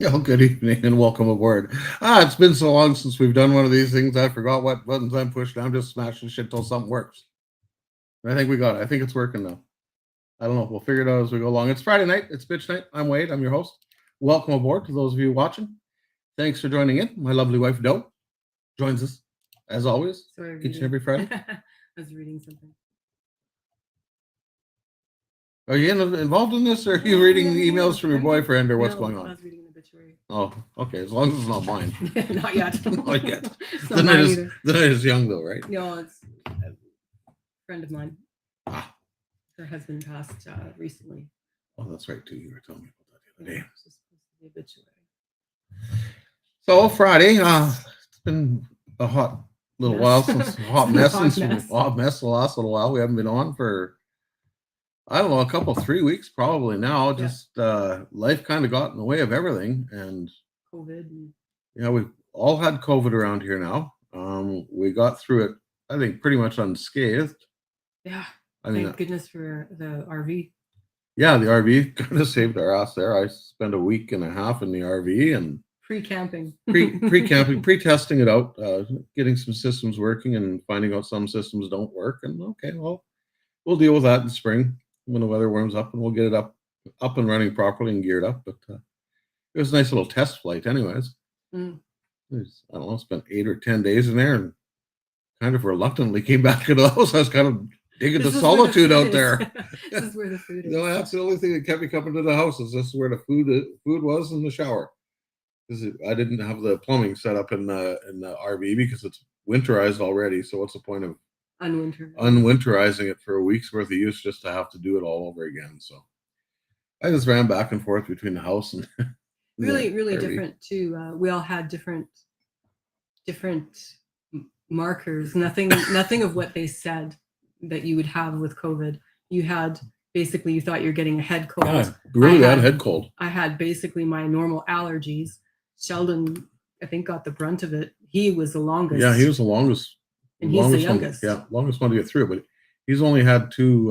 Oh, good evening and welcome aboard. It's been so long since we've done one of these things. I forgot what buttons I'm pushing. I'm just smashing shit till something works. I think we got it. I think it's working now. I don't know. We'll figure it out as we go along. It's Friday night. It's bitch night. I'm Wade. I'm your host. Welcome aboard to those of you watching. Thanks for joining in. My lovely wife, Doe, joins us as always Sorry, each and reading. every Friday. I was reading something. Are you involved in this or are you No, reading I'm emails from your reading. boyfriend or what's No, going I on? was reading an obituary. Oh, okay. As long as it's not mine. Not yet. Not yet. It's The not night mine is either. the night is young though, right? No, it's a friend of mine. Ah, Her husband passed recently. oh, that's right too. You were telling me about that the other Yeah, day. it's just supposed to be obituary. So Friday, it's been a hot little while Mess. since It's hot been a mess hot since mess. hot mess the last little while. We haven't been on for I don't know a couple 3 weeks probably now. Yeah, Just life kind of got in the way of everything, and COVID. And, we've all had COVID around here now. We got through it, I think, pretty much unscathed. yeah, I mean, thank goodness for the RV. yeah, the RV kind of saved our ass there. I spent a week and a half in the RV and Pre-camping. pre-camping, pre-testing it out, getting some systems working and finding out some systems don't work. And okay, well, we'll deal with that in spring when the weather warms up, and we'll get it up and running properly and geared up. But it was a nice little test flight, anyways. Mm. I don't know, spent 8 or 10 days in there, and kind of reluctantly came back to the house. I was kind of digging the This is where the solitude food out is. there. This is where the food You know, is. that's the only thing that kept me coming to the house. Is this is where the food was in the shower. Because I didn't have the plumbing set up in the RV because it's winterized already. So what's the point of Unwinter. unwinterizing it for a week's worth of use just to have to do it all over again? So I just ran back and forth between the house and the Really RV. different too. We all had different markers. Nothing of what they said that you would have with COVID. You had basically you thought you're getting a head cold. Yeah, really bad head cold. I had basically my normal allergies. Sheldon, I think, got the brunt of it. He was the longest. Yeah, he was the longest. And he's the longest youngest. One, yeah, longest one to get through. But he's only had two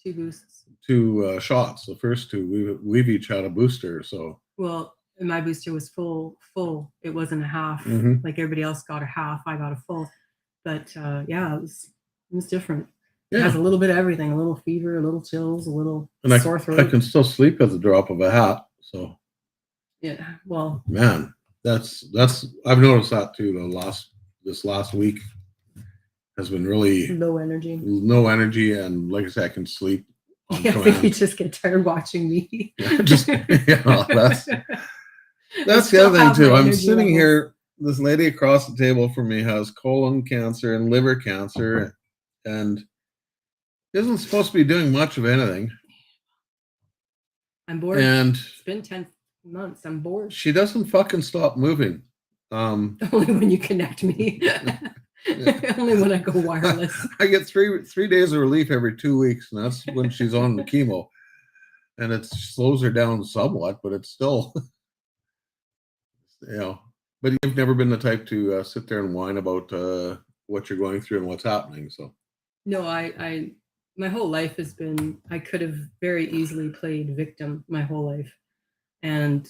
boosts. Two shots. The first two, we've each had a booster. So well, my booster was full. It wasn't a half. Mhm. Like everybody else got a half. I got a full. But yeah, it was different. It yeah, has a little bit of everything: a little fever, a little chills, a little and sore I throat. can still sleep at the drop of a hat. So Yeah, well, man, that's I've noticed that too. This last week has been really low energy. no energy, and like I said, I can sleep on Yeah, I think you command. just get tired watching me. Just that's the other thing too. I'm sitting here. This lady across the table from me has colon cancer and liver cancer, and isn't supposed to be doing much of anything. I'm bored. And it's been 10 months. I'm bored. She doesn't fucking stop moving. Only when you connect me. Only when I go wireless. I get three days of relief every 2 weeks, and that's when she's on the chemo. And it slows her down somewhat, but it's still, you know. But you've never been the type to sit there and whine about what you're going through and what's happening. So no, I my whole life has been. I could have very easily played victim my whole life, and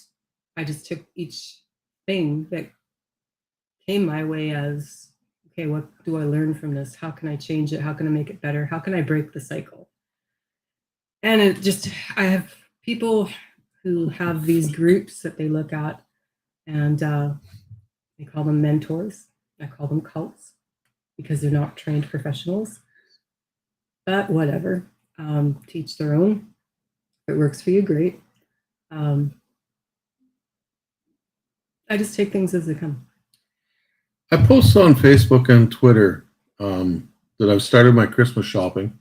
I just took each thing that came my way as okay. What do I learn from this? How can I change it? How can I make it better? How can I break the cycle? And it just I have people who have these groups that they look at, and they call them mentors. I call them cults because they're not trained professionals. But whatever, teach their own. If it works for you, great. I just take things as they come. I post on Facebook and Twitter that I've started my Christmas shopping.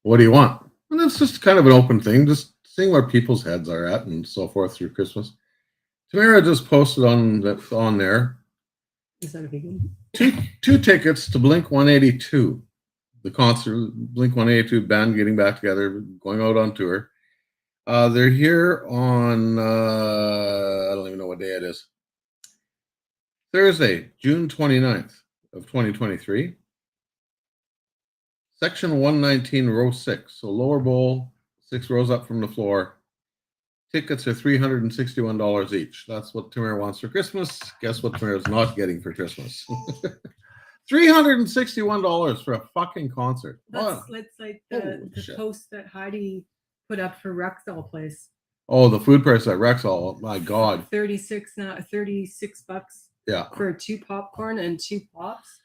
What do you want? And that's just kind of an open thing, just seeing where people's heads are at and so forth through Christmas. Tamara just posted on there. Is that a vegan? Two tickets to Blink 182, the concert. Blink 182 band getting back together, going out on tour. They're here on I don't even know what day it is. Thursday, June 29th of 2023. Section 119, row 6. So lower bowl, 6 rows up from the floor. Tickets are $361 each. That's what Tamara wants for Christmas. Guess what Tamara's not getting for Christmas? $361 for a fucking concert. That's Wow. like Holy the shit. post that Heidi put up for Rexall Place. Oh, the food price at Rexall. My God. 36 bucks Yeah. for 2 popcorn and 2 pops.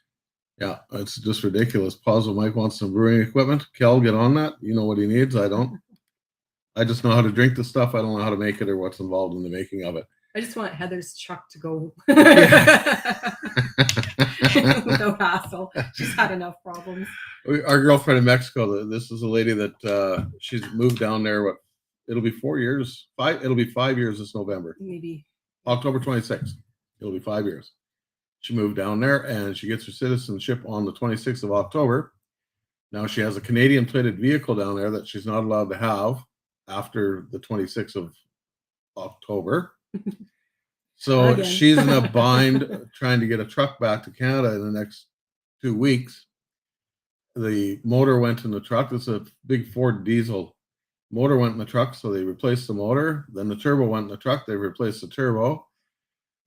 Yeah, it's just ridiculous. Positive Mike wants some brewing equipment. Kel, get on that. You know what he needs. I don't. I just know how to drink the stuff. I don't know how to make it or what's involved in the making of it. I just want Heather's truck to go. Yeah. No hassle. She's had enough problems. Our girlfriend in Mexico, this is a lady that she's moved down there. What? It'll be 4 years. It'll be 5 years this November. Maybe. October 26th. It'll be 5 years. She moved down there and she gets her citizenship on the 26th of October. Now she has a Canadian plated vehicle down there that she's not allowed to have after the 26th of October. So Again. she's in a bind trying to get a truck back to Canada in the next 2 weeks. The motor went in the truck. It's a big Ford diesel. Motor went in the truck, so they replaced the motor. Then the turbo went in the truck. They replaced the turbo.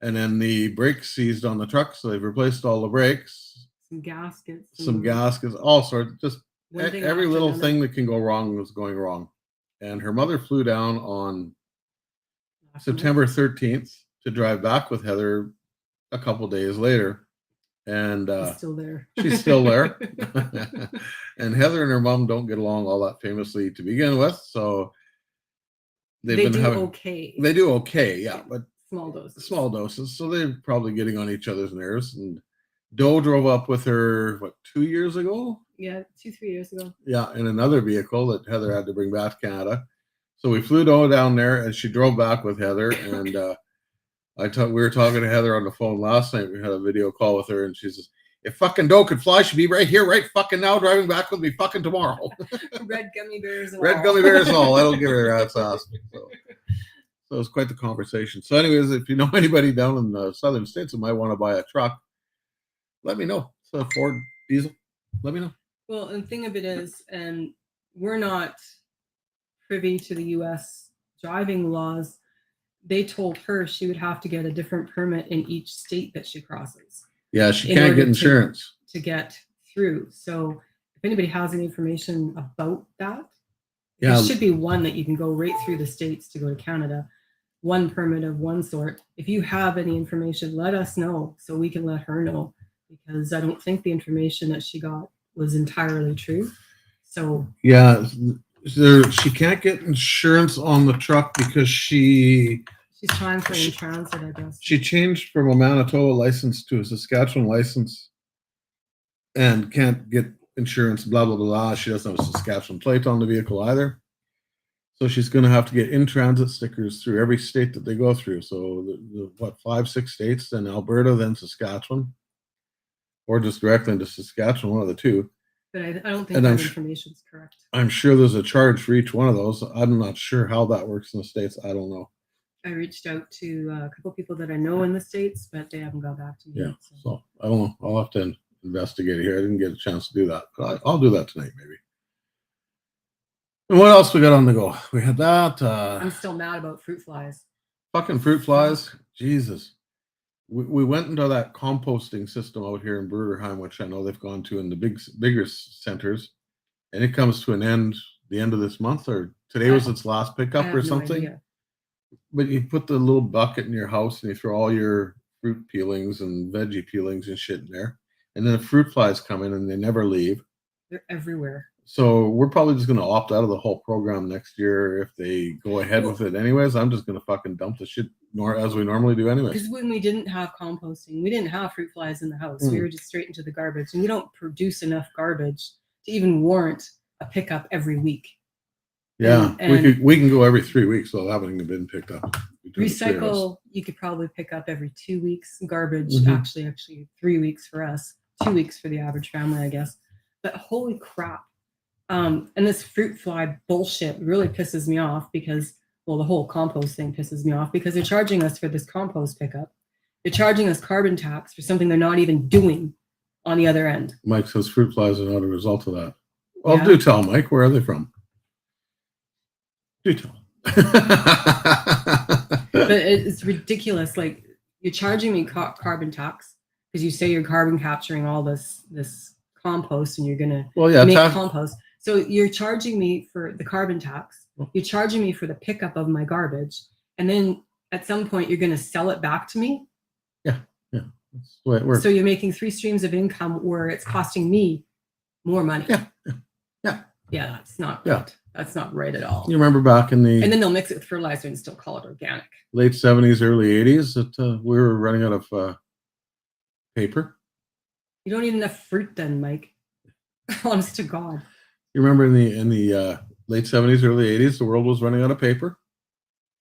And then the brakes seized on the truck, so they've replaced all the brakes. Some gaskets. Some gaskets, all sorts. Just every little another. thing that can go wrong was going wrong. And her mother flew down on September 13th to drive back with Heather a couple days later. And She's still there. she's still there. And Heather and her mom don't get along all that famously to begin with. So They do okay. They do okay, yeah, but Small doses. Small doses. So they're probably getting on each other's nerves. And Doe drove up with her, 2 years ago? Yeah, 2-3 years ago. Yeah, in another vehicle that Heather had to bring back to Canada. So we flew Doe down there, and she drove back with Heather. And we were talking to Heather on the phone last night. We had a video call with her, and she says, "If fucking Doe could fly, she'd be right here, right fucking now, driving back with me fucking tomorrow." Red gummy bears and Red all. gummy bears and all. That'll give her a rat's ass. So it was quite the conversation. So anyways, if you know anybody down in the southern states who might want to buy a truck, let me know. It's a Ford diesel. Let me know. Well, and the thing of it is, and we're not privy to the U.S. driving laws. They told her she would have to get a different permit in each state that she crosses. Yeah, she in can't order get insurance. to get through. So if anybody has any information about that, Yeah. there should be one that you can go right through the states to go to Canada. One permit of one sort. If you have any information, let us know so we can let her know, because I don't think the information that she got was entirely true. So Yeah, she can't get insurance on the truck because she's trying for in transit, I guess. She changed from a Manitoba license to a Saskatchewan license and can't get insurance, blah, blah, blah. She doesn't have a Saskatchewan plate on the vehicle either. So she's going to have to get in-transit stickers through every state that they go through. So, 5-6 states, then Alberta, then Saskatchewan. Or just directly into Saskatchewan, one of the two. But I don't think that information is correct. I'm sure there's a charge for each one of those. I'm not sure how that works in the States. I don't know. I reached out to a couple people that I know in the States, but they haven't got back to me. Yeah, so I don't know. I'll have to investigate it here. I didn't get a chance to do that, but I'll do that tonight, maybe. And what else we got on the go? We had that. I'm still mad about fruit flies. Fucking fruit flies. Jesus. We went into that composting system out here in Bruderheim, which I know they've gone to in the bigger centers, and it comes to an end the end of this month, or today was its last pickup or something. No, but you put the little bucket in your house and you throw all your fruit peelings and veggie peelings and shit in there, and then the fruit flies come in and they never leave. They're everywhere. So we're probably just going to opt out of the whole program next year if they go ahead with it anyways. I'm just going to fucking dump the shit as we normally do anyways. Because when we didn't have composting, we didn't have fruit flies in the house. We were just straight into the garbage. And we don't produce enough garbage to even warrant a pickup every week. Yeah, and we can go every 3 weeks without having been picked up. Recycle, you could probably pick up every 2 weeks. Garbage, actually 3 weeks for us. 2 weeks for the average family, I guess. But holy crap. And this fruit fly bullshit really pisses me off because, well, the whole compost thing pisses me off because they're charging us for this compost pickup. They're charging us carbon tax for something they're not even doing on the other end. Mike says fruit flies are not a result of that. Well, do tell, Mike. Where are they from? Do tell. But it's ridiculous. Like, you're charging me carbon tax because you say you're carbon capturing all this compost and you're gonna make compost. So you're charging me for the carbon tax. You're charging me for the pickup of my garbage, and then at some point you're gonna sell it back to me. Yeah, yeah. That's the way it works. So you're making 3 streams of income where it's costing me more money. Yeah, yeah. That's not right. That's not right at all. You remember back in the... And then they'll mix it with fertilizer and still call it organic. Late 70s, early 80s, that we were running out of paper. You don't eat enough fruit then, Mike. Honest to God. You remember in the late 70s, early 80s, the world was running out of paper.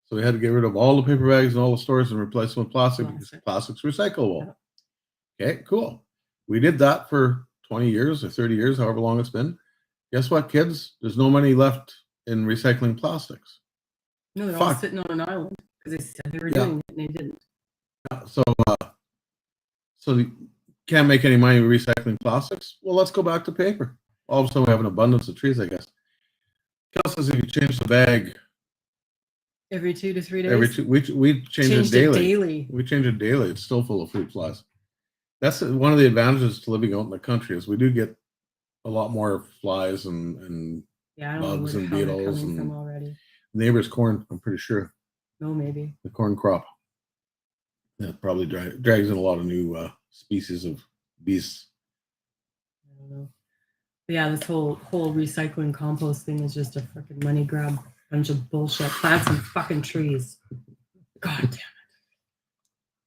So we had to get rid of all the paper bags in all the stores and replace them with plastic because plastic's recyclable. Yeah. Okay, cool. We did that for 20 years or 30 years, however long it's been. Guess what, kids? There's no money left in recycling plastics. No, they're all sitting on an island because they said they were doing it and they didn't. So you can't make any money recycling plastics? Well, let's go back to paper. All of a sudden we have an abundance of trees, I guess. Kel says if you change the bag every 2 to 3 days. We change it daily. We change it daily. It's still full of fruit flies. That's one of the advantages to living out in the country is we do get a lot more flies and bugs and beetles and neighbor's corn. I'm pretty sure. No, maybe the corn crop. That probably drags in a lot of new species of beasts. I don't know. But yeah, this whole recycling compost thing is just a freaking money grab. Bunch of bullshit. Plant some fucking trees. God damn it.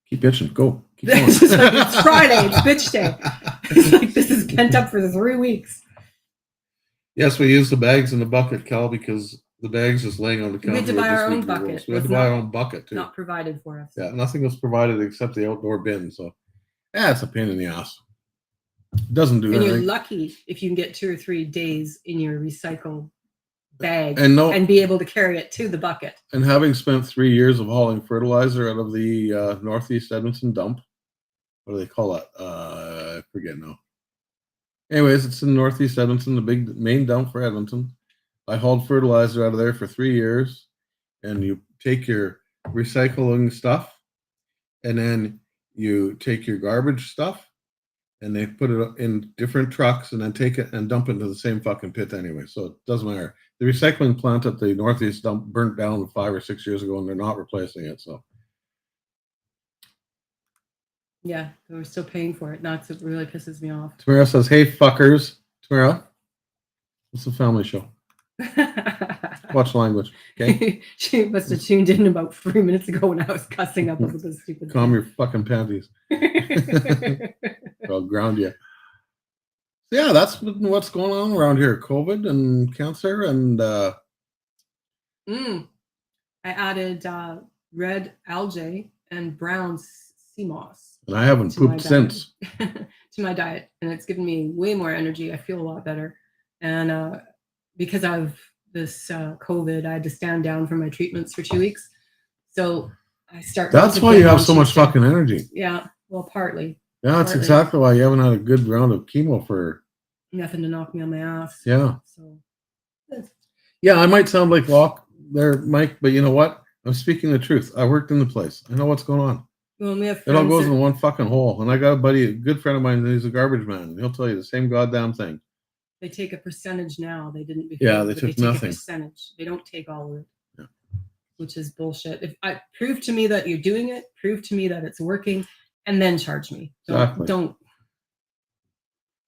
Keep bitching. Go. Keep going. It's Friday. It's bitch day. It's like this is pent up for 3 weeks. Yes, we use the bags in the bucket, Cal, because the bags is laying on the counter. We had to buy our own bucket. We had to buy our own bucket too. Not provided for us. Yeah, nothing was provided except the outdoor bin. So, yeah, it's a pain in the ass. It doesn't do anything. And you're lucky if you can get 2 or 3 days in your recycle bag and be able to carry it to the bucket. And having spent 3 years of hauling fertilizer out of the Northeast Edmonton dump, what do they call that? I forget now. Anyways, it's in Northeast Edmonton, the big main dump for Edmonton. I hauled fertilizer out of there for 3 years, and you take your recycling stuff, and then you take your garbage stuff, and they put it in different trucks, and then take it and dump it into the same fucking pit anyway. So it doesn't matter. The recycling plant at the Northeast dump burnt down 5 or 6 years ago, and they're not replacing it. So yeah, we're still paying for it. That's what really pisses me off. Tamara says, "Hey fuckers, Tamara, it's a family show. Watch language, okay?" She must have tuned in about 3 minutes ago when I was cussing up over this stupid. Calm your fucking panties. I'll ground you. Yeah, that's what's going on around here. COVID and cancer and I added red algae and brown sea moss. And I haven't pooped since. To my diet, and it's given me way more energy. I feel a lot better. And because of this COVID, I had to stand down from my treatments for 2 weeks. So I start. That's why you have so much fucking energy. Yeah, well, partly. Yeah, that's exactly why you haven't had a good round of chemo for nothing to knock me on my ass. Yeah. So. Yeah, I might sound like Locke there, Mike, but you know what? I'm speaking the truth. I worked in the place. I know what's going on. Well, we have it all goes in one fucking hole. And I got a buddy, a good friend of mine, he's a garbage man. And he'll tell you the same goddamn thing. They take a percentage now. They didn't before. Yeah, they took nothing. A percentage. They don't take all of it. Yeah. Which is bullshit. If I prove to me that you're doing it, prove to me that it's working, and then charge me. Don't.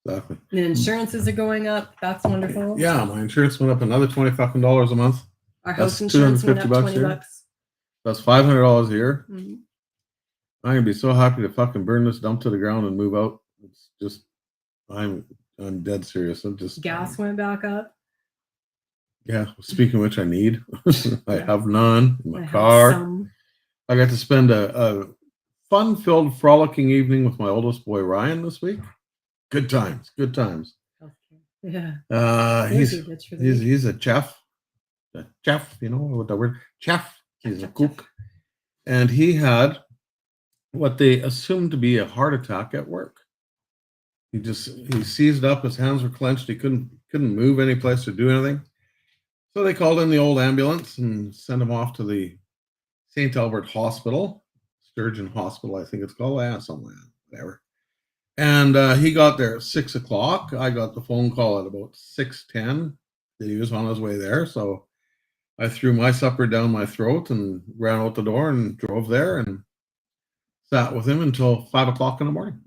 Exactly. The insurances are going up. That's wonderful. Yeah, my insurance went up another $20 fucking a month. Our house insurance went up $20. That's $500 a year. Mm-hmm. I'm gonna be so happy to fucking burn this dump to the ground and move out. It's just, I'm dead serious. I'm just. Gas went back up. Yeah. Speaking of which, I need. I have none in my car. I got to spend a fun-filled, frolicking evening with my oldest boy Ryan this week. Good times. Good times. Yeah. He's a chef. A chef, you know what the word? Chef. He's a cook, and he had what they assumed to be a heart attack at work. He seized up. His hands were clenched. He couldn't move any place to do anything. So they called in the old ambulance and sent him off to the St. Albert Hospital, Sturgeon Hospital, I think it's called. Yeah, something like that, whatever. And he got there at 6 o'clock. I got the phone call at about 6:10 that he was on his way there. So I threw my supper down my throat and ran out the door and drove there and sat with him until 5 o'clock in the morning.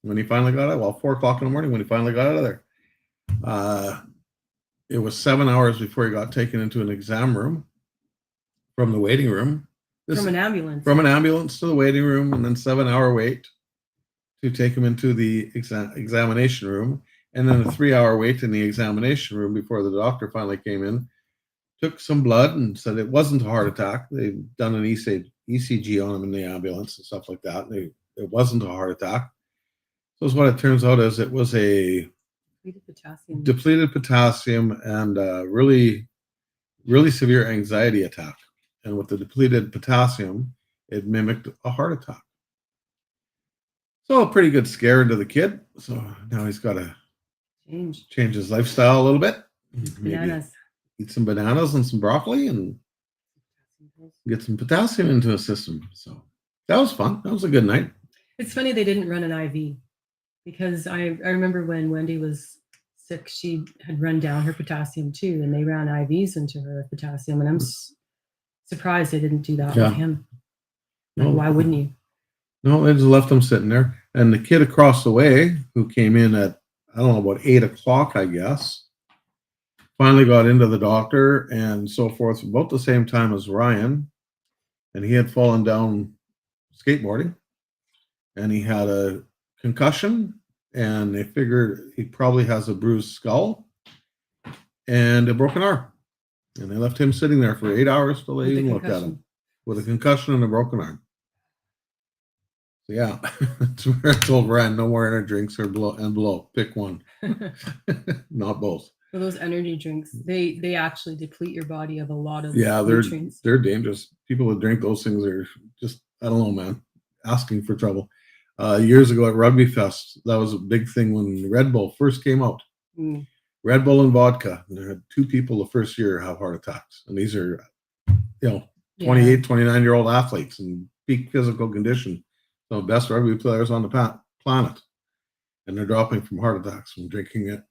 When he finally got out, well, 4 o'clock in the morning when he finally got out of there. It was 7 hours before he got taken into an exam room from the waiting room. From an ambulance. From an ambulance to the waiting room, and then 7 hour wait to take him into the examination room, and then a 3 hour wait in the examination room before the doctor finally came in, took some blood and said it wasn't a heart attack. They'd done an ECG on him in the ambulance and stuff like that. It wasn't a heart attack. So what it turns out is it was a depleted potassium and really, really severe anxiety attack. And with the depleted potassium, it mimicked a heart attack. So a pretty good scare into the kid. So now he's got to change his lifestyle a little bit. Bananas. Eat some bananas and some broccoli and get some potassium into his system. So that was fun. That was a good night. It's funny they didn't run an IV because I remember when Wendy was sick, she had run down her potassium too, and they ran IVs into her potassium. And I'm surprised they didn't do that with him. No. Why wouldn't you? No, they just left him sitting there. And the kid across the way, who came in at, I don't know, about 8 o'clock, I guess, finally got into the doctor and so forth about the same time as Ryan. And he had fallen down skateboarding. And he had a concussion. And they figured he probably has a bruised skull and a broken arm. And they left him sitting there for 8 hours till they even looked at him with a concussion and a broken arm. So yeah, that's where I told Ryan, no more energy drinks or blow. Pick one, not both. So those energy drinks, they actually deplete your body of a lot of nutrients. They're dangerous. People that drink those things are just, I don't know, man, asking for trouble. Years ago at Rugby Fest, that was a big thing when Red Bull first came out. Red Bull and vodka. And there had 2 people the first year have heart attacks. And these are, 28, 29-year-old athletes in peak physical condition. Some of the best rugby players on the planet. And they're dropping from heart attacks from drinking it,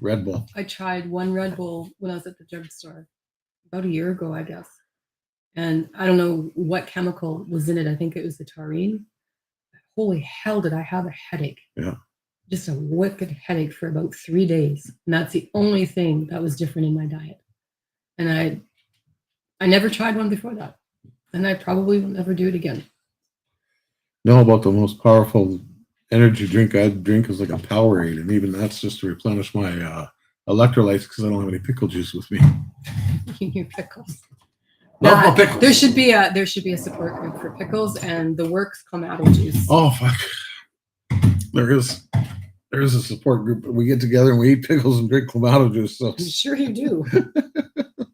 Red Bull. I tried one Red Bull when I was at the drugstore about a year ago, I guess. And I don't know what chemical was in it. I think it was the taurine. Holy hell, did I have a headache. Yeah. Just a wicked headache for about 3 days. And that's the only thing that was different in my diet. And I never tried one before that. And I probably will never do it again. Know about the most powerful energy drink I'd drink is like a Powerade, and even that's just to replenish my electrolytes because I don't have any pickle juice with me. Your pickles. No pickles. There should be a support group for pickles and the Works Clamato juice. Oh fuck! There is a support group. We get together and we eat pickles and drink Clamato juice. So I'm sure you do.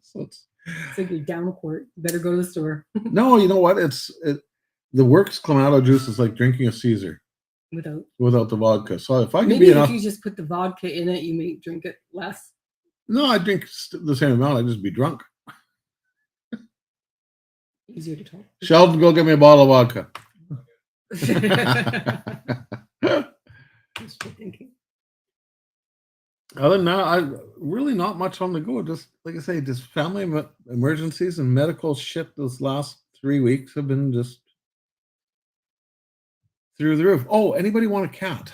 So it's like you're down a quart. You better go to the store. No, you know what? The Works Clamato juice is like drinking a Caesar without the vodka. So if I can if you just put the vodka in it, you may drink it less. No, I drink the same amount. I'd just be drunk. Easier to talk. Sheldon, go get me a bottle of vodka. Other than that, I really not much on the go. Just like I say, just family emergencies and medical shit. Those last 3 weeks have been just through the roof. Oh, anybody want a cat?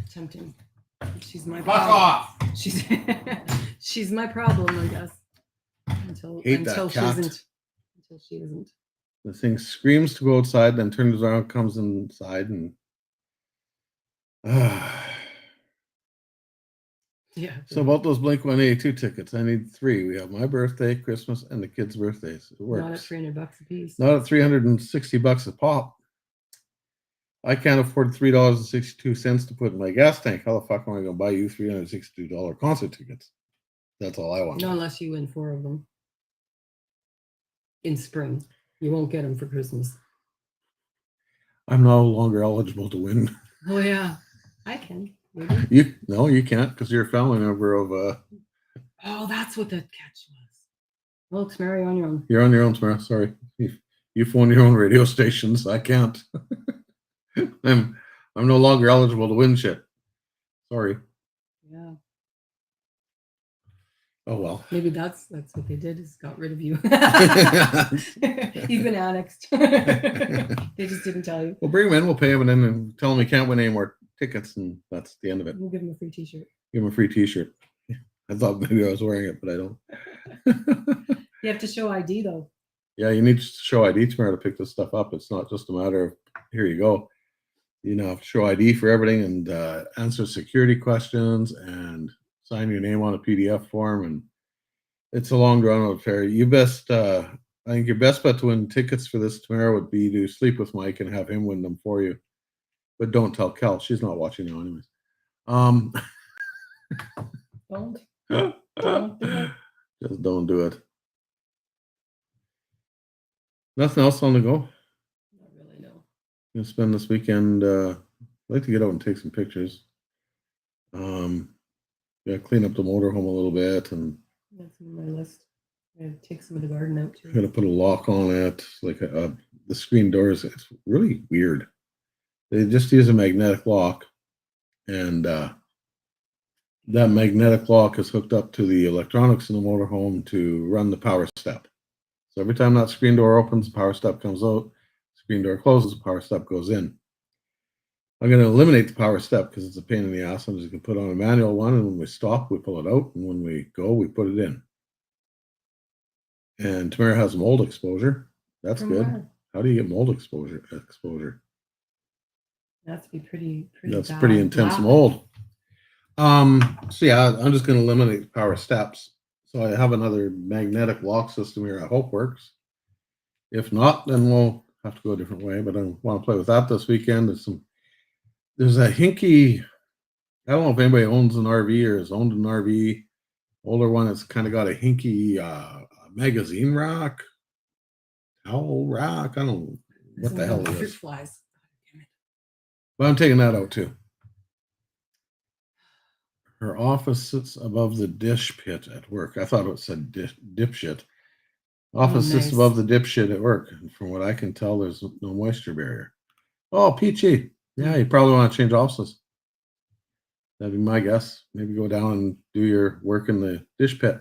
Tempting. She's my Fuck problem. off. She's my problem, I guess. Until she isn't. The thing screams to go outside, then turns around, comes inside, and yeah. So about those Blink-182 tickets, I need 3. We have my birthday, Christmas, and the kids' birthdays. It works. Not at $300 a piece. Not at $360 a pop. I can't afford $3.62 to put in my gas tank. How the fuck am I going to buy you $362 concert tickets? That's all I want. Not unless you win 4 of them in spring. You won't get them for Christmas. I'm no longer eligible to win. Oh yeah, I can. You can't because you're a family member of Oh, that's what the catch was. Well, Tamara, you're on your own. You're on your own, Tamara. Sorry. You phone your own radio stations. I can't. I'm no longer eligible to win shit. Sorry. Yeah. Oh well. Maybe that's what they did, is got rid of you. You've been annexed. They just didn't tell you. We'll bring him in, we'll pay him, and then tell him he can't win any more tickets, and that's the end of it. We'll give him a free t-shirt. Give him a free t-shirt. I thought maybe I was wearing it, but I don't. You have to show ID though. Yeah, you need to show ID tomorrow to pick this stuff up. It's not just a matter of, here you go. You know, have to show ID for everything, and answer security questions and sign your name on a PDF form. And it's a long drawn out affair. I think your best bet to win tickets for this tomorrow would be to sleep with Mike and have him win them for you. But don't tell Kel. She's not watching now anyways. Don't do it. Just don't do it. Nothing else on the go? Not really, no. Gonna spend this weekend. I'd like to get out and take some pictures. Yeah, clean up the motorhome a little bit, and That's on my list. I gotta take some of the garden out I'm too. gonna put a lock on it, like the screen doors. It's really weird. They just use a magnetic lock, and that magnetic lock is hooked up to the electronics in the motorhome to run the power step. So every time that screen door opens, the power step comes out. Screen door closes, the power step goes in. I'm going to eliminate the power step because it's a pain in the ass. I'm just going to put on a manual one, and when we stop, we pull it out, and when we go, we put it in. And Tamara has mold exposure. That's From good. where? How do you get mold exposure? That's be pretty. That's bad. pretty intense Black. mold. So yeah, I'm just going to eliminate the power steps. So I have another magnetic lock system here. I hope works. If not, then we'll have to go a different way. But I want to play with that this weekend. There's a hinky. I don't know if anybody owns an RV or has owned an RV. Older one that's kind of got a hinky magazine rack, towel rack. I don't know what the hell it Fruit is. flies. Damn it. But I'm taking that out too. Her office sits above the dish pit at work. I thought it said dipshit. Office sits nice. above the dipshit at work. And from what I can tell, there's no moisture barrier. Oh, peachy. Yeah, you probably want to change offices. That'd be my guess. Maybe go down and do your work in the dish pit.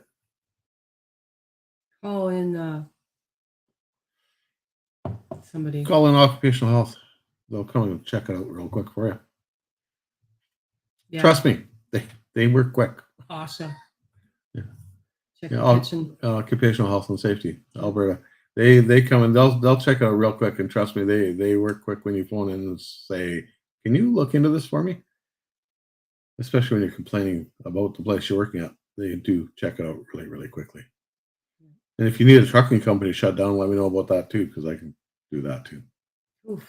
Call in somebody. Call in occupational health. They'll come and check it out real quick for you. Yeah. Trust me, they work quick. Awesome. Yeah. Check Yeah, the kitchen. Occupational health and safety, Alberta. They come and they'll check it out real quick, and trust me, they work quick when you phone in and say, "Can you look into this for me?" Especially when you're complaining about the place you're working at, they do check it out really, really quickly. And if you need a trucking company shut down, let me know about that too, because I can do that too. Oof.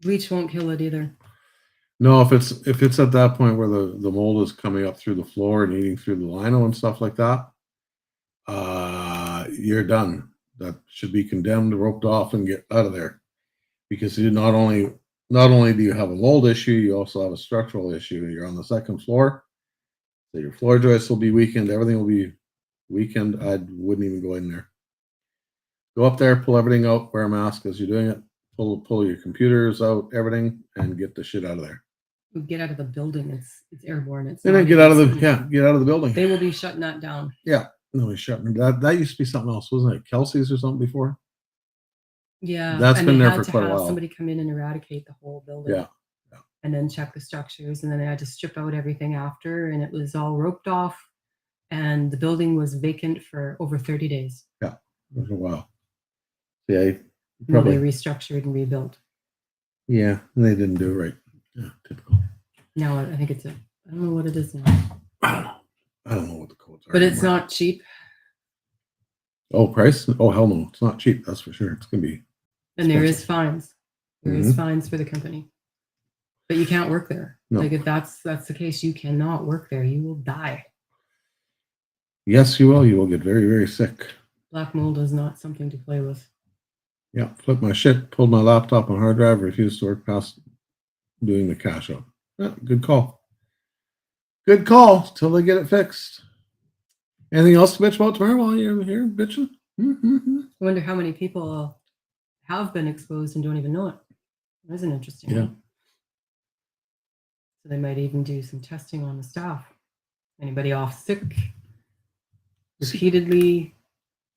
Bleach won't kill it either. No, if it's at that point where the mold is coming up through the floor and eating through the lino and stuff like that, you're done. That should be condemned, roped off, and get out of there. Because you not only do you have a mold issue, you also have a structural issue. You're on the second floor, so your floor joists will be weakened. Everything will be weakened. I wouldn't even go in there. Go up there, pull everything out, wear a mask as you're doing it. Pull your computers out, everything, and get the shit out of there. Get out of the building. It's airborne. It's And then get out of the building. They will be shutting that down. Yeah, no, he's shutting that used to be something else, wasn't it? Kelsey's or something before. Yeah, That's and been they there had for to quite a have while. somebody come in and eradicate the whole building. Yeah. And then check the structures, and then they had to strip out everything after, and it was all roped off, and the building was vacant for over 30 days. Yeah, it was a while. Yeah, While they restructured and rebuilt. Yeah, and they didn't do it right. Yeah, typical. Now I think I don't know what it is now. I don't know what the codes are. But it's anymore. not cheap. Oh, price? Oh, hell no. It's not cheap. That's for sure. It's going to be. And there is expensive. fines. There is fines for the company. But you can't work there. No. Like if that's the case, you cannot work there. You will die. Yes, you will. You will get very, very sick. Black mold is not something to play with. Yeah, flipped my shit, pulled my laptop and hard drive, refused to work past doing the cash out. Yeah, good call. Good call till they get it fixed. Anything else to bitch about tomorrow while you're here bitching? Mm-hmm. I wonder how many people have been exposed and don't even know it. That's an interesting Yeah. one. So they might even do some testing on the staff. Anybody off sick, repeatedly,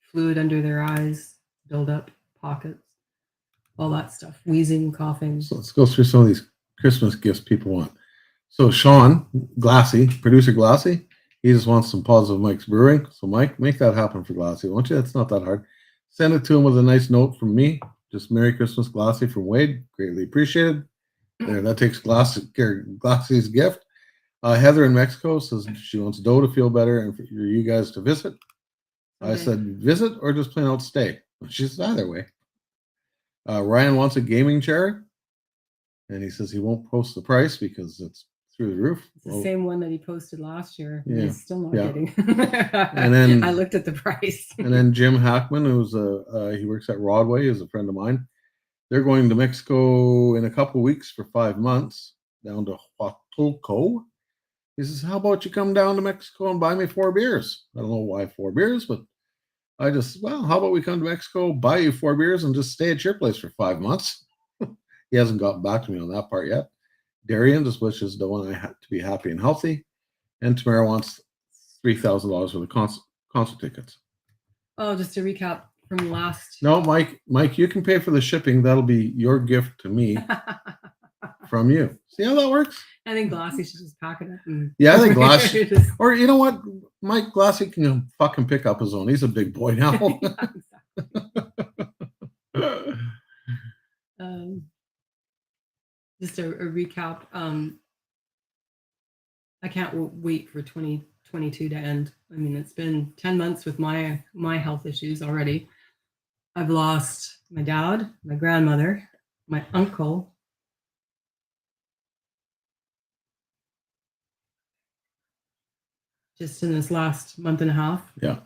fluid under their eyes, build up, pockets, all that stuff, wheezing, coughing. So let's go through some of these Christmas gifts people want. So Sean Glassy, producer Glassy, he just wants some Positive Mike's Brewing. So Mike, make that happen for Glassy, won't you? It's not that hard. Send it to him with a nice note from me. Just Merry Christmas, Glassy from Wade. Greatly appreciated. There, that takes Glassy's gift. Heather in Mexico says she wants Doe to feel better and for you guys to visit. Okay. I said visit or just plain out stay. She said either way. Ryan wants a gaming chair, and he says he won't post the price because it's through the roof. It's the same one that he posted last year. Yeah. He's still not Yeah. getting. And then I looked at the price. And then Jim Hackman, who's he works at Rodway, is a friend of mine. They're going to Mexico in a couple weeks for 5 months down to Huatulco. He says, "How about you come down to Mexico and buy me 4 beers?" I don't know why 4 beers, but I just, well, how about we come to Mexico, buy you 4 beers, and just stay at your place for 5 months? He hasn't gotten back to me on that part yet. Darian just wishes the one I had to be happy and healthy, and Tamara wants $3,000 for the concert tickets. Oh, just to recap from last. No, Mike, you can pay for the shipping. That'll be your gift to me from you. See how that works? I think Glassy should just pack it up. And Yeah, I think Glassy, just, or you know what, Mike Glassy can fucking pick up his own. He's a big boy now. yeah, just a recap. I can't wait for 2022 to end. I mean, it's been 10 months with my health issues already. I've lost my dad, my grandmother, my uncle, just in this last month and a half. Yeah.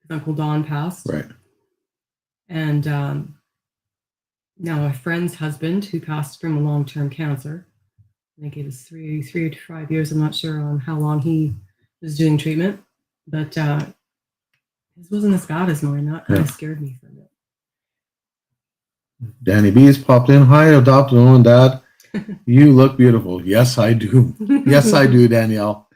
Uncle Don passed. Right. And now a friend's husband who passed from a long-term cancer. I think it was 3 to 5 years. I'm not sure on how long he was doing treatment, but his wasn't as bad as mine. That kind of scared me for a bit. Danny B's popped in. Hi, adopted mom and dad. You look beautiful. Yes, I do. Yes, I do, Danielle.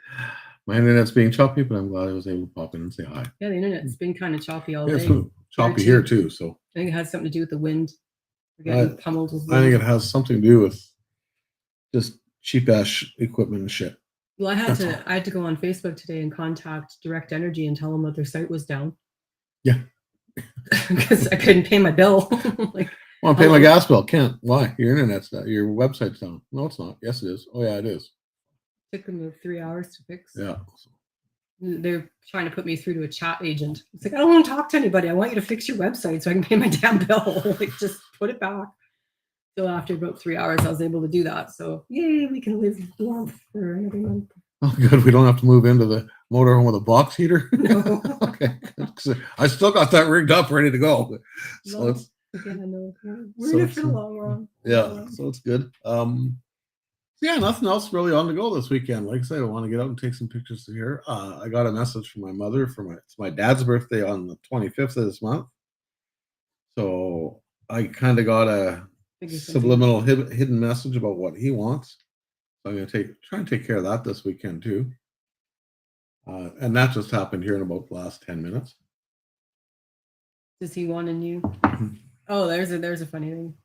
My internet's being choppy, but I'm glad I was able to pop in and say hi. Yeah, the internet's been kind of choppy all It's day. choppy here too. So I think it has something to do with the wind. We're getting pummeled with wind. I think it has something to do with just cheap ass equipment and shit. Well, I had to go on Facebook today and contact Direct Energy and tell them that their site was down. Yeah. Because I couldn't pay my bill. Like, I want to pay my gas bill. Can't. Why? Your internet's down. Your website's down. No, it's not. Yes, it is. Oh, yeah, it is. Took them 3 hours to fix. Yeah. They're trying to put me through to a chat agent. It's like, I don't want to talk to anybody. I want you to fix your website so I can pay my damn bill. Like, just put it back. So after about 3 hours, I was able to do that. So yay, we can live warm for another month. Oh, good. We don't have to move into the motorhome with a box heater. No. Okay. I still got that rigged up, ready to go. So No. it's Again, I know we're in it for the long run. yeah. So it's good. Yeah, nothing else really on the go this weekend. Like I said, I want to get out and take some pictures here. I got a message from my mother it's my dad's birthday on the 25th of this month. So I kind of got a subliminal hidden message about what he wants. So I'm going to try and take care of that this weekend too. And that just happened here in about the last 10 minutes. Does he want a new? Oh, there's a funny thing.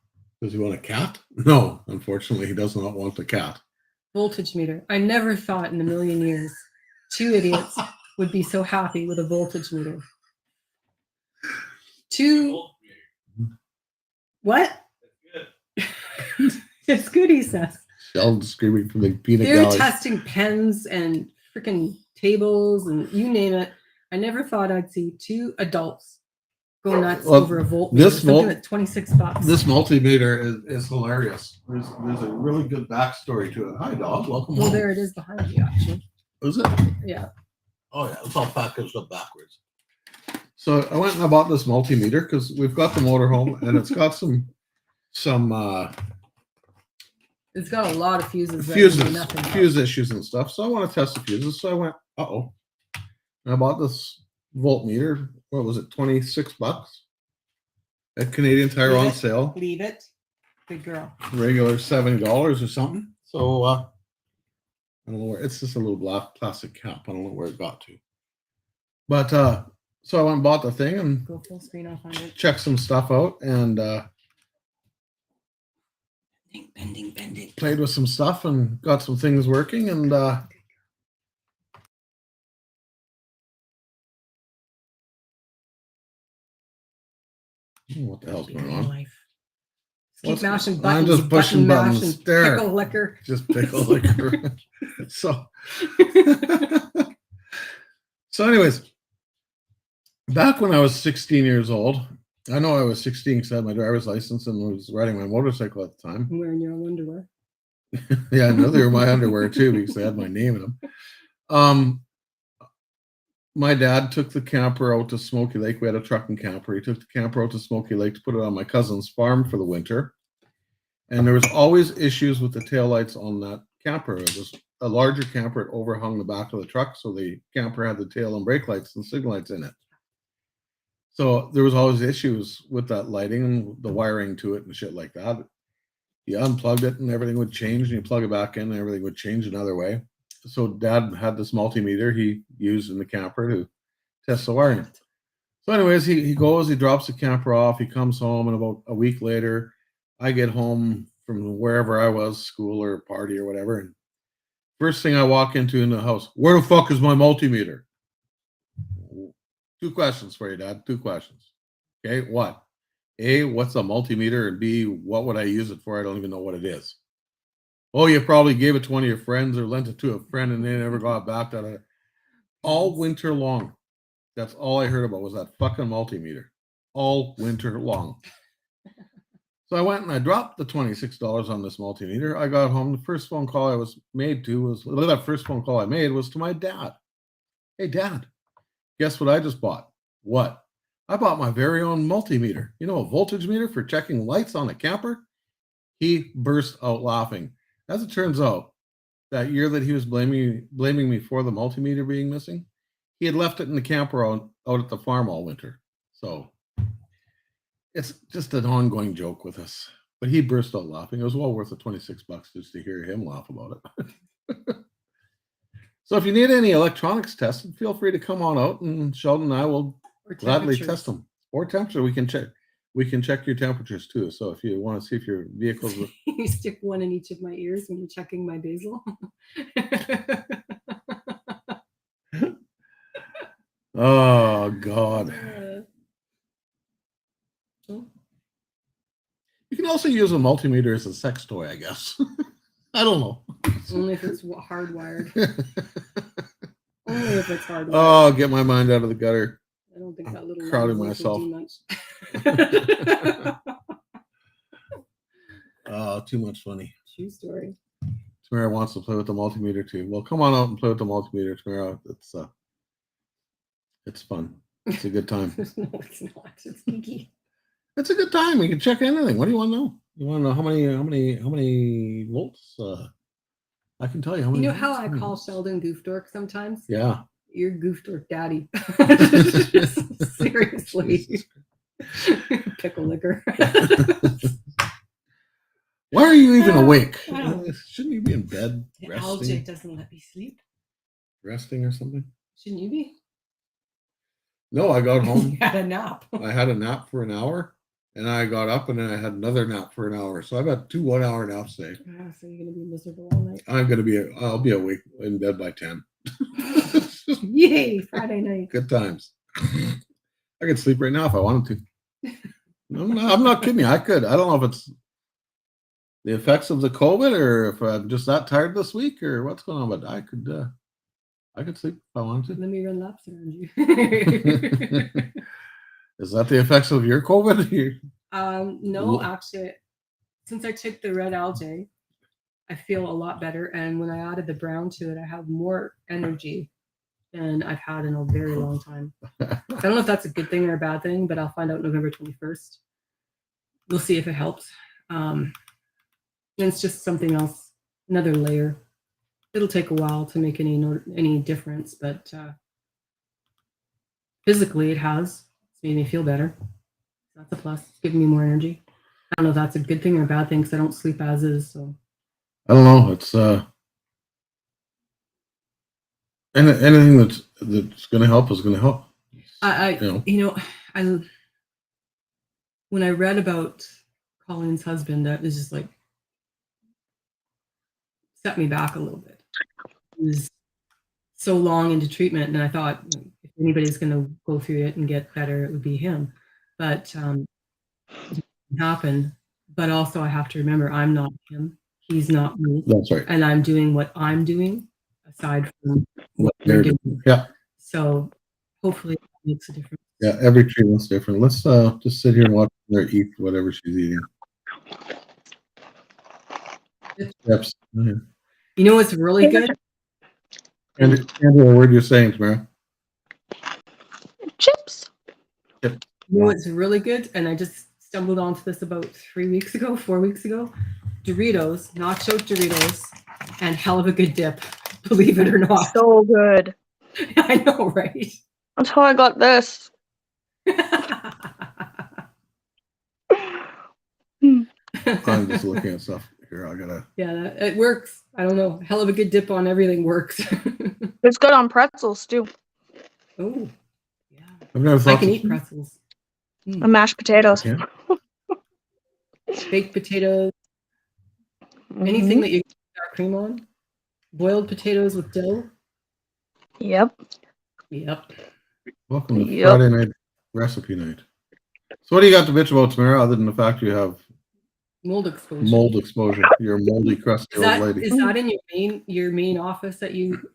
Does he want a cat? No, unfortunately, he does not want the cat. Voltage meter. I never thought in a million years 2 idiots would be so happy with a voltage meter. What? It's good, he says. Sheldon screaming from the peanut They're gallery. testing pens and freaking tables and you name it. I never thought I'd see 2 adults go nuts over a volt meter. Something at $26. This multimeter is hilarious. There's a really good backstory to it. Hi, dog. Welcome Well, home. there it is behind you, actually. Is it? Yeah. Oh, yeah. It's all packaged up backwards. So I went and I bought this multimeter because we've got the motorhome and it's got some It's got a lot of fuses. that do fuses, nothing but- fuse issues and stuff. So I want to test the fuses. So I went, and I bought this voltmeter. What was it? $26 at Canadian Tire Leave on it. sale. Leave it. Good girl. Regular $7 or something. So I don't know where. It's just a little black plastic cap. I don't know where it got to. But so I went and bought the thing and Go full screen. I'll find it. checked some stuff out and Bending. played with some stuff and got some things working and what the hell's going on? Life. Keep What's- mashing I'm buttons. just pushing button mash buttons. and There. Pickle liquor. Just pickle liquor. So anyways, back when I was 16 years old, I know I was 16 because I had my driver's license and was riding my motorcycle at the time. I'm wearing your own underwear. Yeah, I know they were my underwear too because they had my name in them. My dad took the camper out to Smoky Lake. We had a trucking camper. He took the camper out to Smoky Lake to put it on my cousin's farm for the winter. And there was always issues with the taillights on that camper. It was a larger camper. It overhung the back of the truck, so the camper had the tail and brake lights and signal lights in it. So there was always issues with that lighting and the wiring to it and shit like that. You unplugged it and everything would change, and you plug it back in and everything would change another way. So Dad had this multimeter he used in the camper to test the wiring. So anyways, he goes, he drops the camper off, he comes home, and about a week later, I get home from wherever I was, school or party or whatever, and first thing I walk into in the house, where the fuck is my multimeter? 2 questions for you, Dad. 2 questions. Okay, what? A, what's a multimeter? And B, what would I use it for? I don't even know what it is. Oh, you probably gave it to one of your friends or lent it to a friend and they never got back to it. All winter long. That's all I heard about was that fucking multimeter. All winter long. So I went and I dropped the $26 on this multimeter. I got home. The first phone call I made was to my dad. Hey, Dad, guess what I just bought? What? I bought my very own multimeter. You know, a voltage meter for checking lights on a camper? He burst out laughing. As it turns out, that year that he was blaming me for the multimeter being missing, he had left it in the camper out at the farm all winter. So it's just an ongoing joke with us. But he burst out laughing. It was well worth the $26 just to hear him laugh about it. So if you need any electronics tested, feel free to come on out and Sheldon and I will Or gladly temperatures. test them. Or temperature, we can check your temperatures too. So if you want to see if your vehicle's You stick one in each of my ears when you're checking my basil. oh God. Oh, You can also use a multimeter as a sex toy, I guess. I don't know. only if it's hardwired. Only if it's hardwired. Oh, get my mind out of the gutter. I don't think that little crowding line myself. will do much. Oh, too much funny. True story. Tamara wants to play with the multimeter too. Well, come on out and play with the multimeter, Tamara. It's fun. It's a good time. No, it's not. It's sneaky. It's a good time. You can check anything. What do you want to know? You want to know how many volts? I can tell you how You many. know how volts, I how many call volts. Sheldon goof dork sometimes? Yeah. You're goof dork daddy. Seriously. Pickle liquor. Why are you even awake? I don't know. Shouldn't you be in bed The algae resting? doesn't let me sleep. Resting or something? Shouldn't you be? No, I got home. You had a nap. I had a nap for an hour, and I got up, and then I had another nap for an hour. So I've had 2 1-hour naps today. Oh, so you're gonna be miserable all night. I'll be awake in bed by 10. Yay! Friday night. Good times. I could sleep right now if I wanted to. I'm not kidding you. I could. I don't know if it's the effects of the COVID or if I'm just that tired this week or what's going on, but I could sleep if I wanted Let me run laps around you. to. Is that the effects of your COVID? No, actually, since I took the red algae, I feel a lot better. And when I added the brown to it, I have more energy than I've had in a very long time. I don't know if that's a good thing or a bad thing, but I'll find out November 21st. We'll see if it helps. And it's just something else, another layer. It'll take a while to make any difference, but physically it has. It's made me feel better. That's a plus. It's giving me more energy. I don't know if that's a good thing or a bad thing because I don't sleep as is. So I don't know. It's anything that's going to help is going to help. I when I read about Colin's husband, that was just like set me back a little bit. He was so long into treatment, and I thought if anybody's going to go through it and get better, it would be him. But it didn't happen. But also, I have to remember I'm not him. He's not me. That's right. And I'm doing what I'm doing aside from What they're doing. Yeah. So hopefully it makes a difference. Yeah, every treatment's different. Let's just sit here and watch her eat whatever she's eating. Chips. You know what's really good? And what word you're saying, Tamara? Chips. Chips. You know what's really good? And I just stumbled onto this about 4 weeks ago. Doritos, nacho Doritos, and hell of a good dip. Believe it or not. So good. I know, right? That's how I got this. I'm just looking at stuff here. I gotta. Yeah, it works. I don't know. Hell of a good dip on everything works. It's good on pretzels too. Oh, yeah. I've never thought I can eat pretzels. And mashed potatoes. Yeah. Baked potatoes. Anything that you get sour cream on. Boiled potatoes with dough. Yep. Yep. Welcome to Friday night recipe night. So what do you got to bitch about, Tamara, other than the fact you have mold exposure? Mold exposure. You're a moldy, crusty old lady. Is that in your main office that you?